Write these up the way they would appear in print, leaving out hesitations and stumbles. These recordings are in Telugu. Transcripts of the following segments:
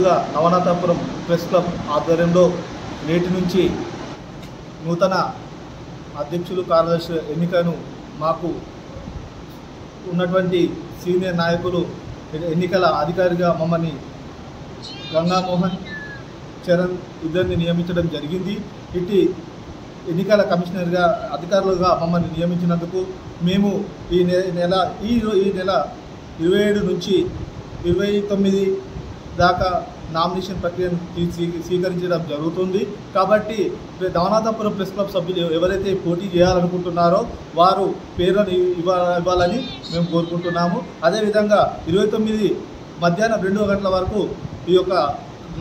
నవనాథపురం ప్రెస్ క్లబ్ ఆధ్వర్యంలో నేటి నుంచి నూతన అధ్యక్షులు కార్యదర్శి ఎన్నికను మాకు ఉన్నటువంటి సీనియర్ నాయకులు ఎన్నికల అధికారిగా మమ్మల్ని గంగామోహన్ చరణ్ ఇద్దరిని నియమించడం జరిగింది. ఇట్టి ఎన్నికల కమిషనర్గా అధికారులుగా మమ్మల్ని నియమించినందుకు మేము ఈ నెల 27 నుంచి 29 దాకా నామినేషన్ ప్రక్రియను స్వీకరించడం జరుగుతుంది. కాబట్టి నవనాథపురం ప్రెస్ క్లబ్ సభ్యులు ఎవరైతే పోటీ చేయాలనుకుంటున్నారో వారు పేర్లను ఇవ్వాలని మేము కోరుకుంటున్నాము. అదేవిధంగా 29 మధ్యాహ్నం 2 గంటల వరకు ఈ యొక్క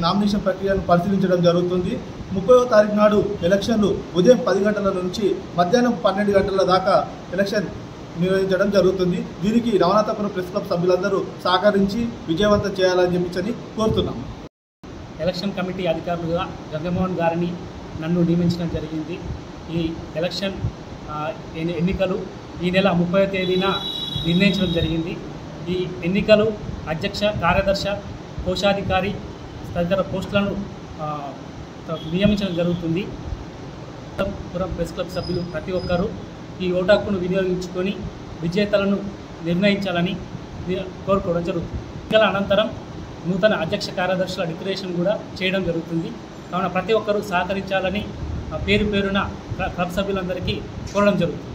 నామినేషన్ ప్రక్రియను పరిశీలించడం జరుగుతుంది. 30వ తారీఖు నాడు ఎలక్షన్లు ఉదయం 10 గంటల నుంచి మధ్యాహ్నం 12 గంటల దాకా ఎలక్షన్ నిర్వహించడం జరుగుతుంది. దీనికి నవనాథపురం ప్రెస్ క్లబ్ సభ్యులందరూ సహకరించి విజయవంతం చేయాలని చెప్పి కోరుతున్నాము. ఎలక్షన్ కమిటీ అధికారులుగా గంగమోహన్ గారిని నన్ను నియమించడం జరిగింది. ఈ ఎలక్షన్ ఎన్నికలు ఈ నెల 30వ తేదీన నిర్ణయించడం జరిగింది. ఈ ఎన్నికలు అధ్యక్ష, కార్యదర్శి, కోశాధికారి తదితర పోస్టులను నియమించడం జరుగుతుంది. పురం ప్రెస్ క్లబ్ సభ్యులు ప్రతి ఒక్కరూ ఈ ఓటు హక్కును వినియోగించుకొని విజేతలను నిర్ణయించాలని కోరుకోవడం జరుగుతుంది. ఎన్నికల అనంతరం నూతన అధ్యక్ష, కార్యదర్శుల డిక్లరేషన్ కూడా చేయడం జరుగుతుంది. కావున ప్రతి ఒక్కరూ సహకరించాలని పేరున క్లబ్ సభ్యులందరికీ కోరడం జరుగుతుంది.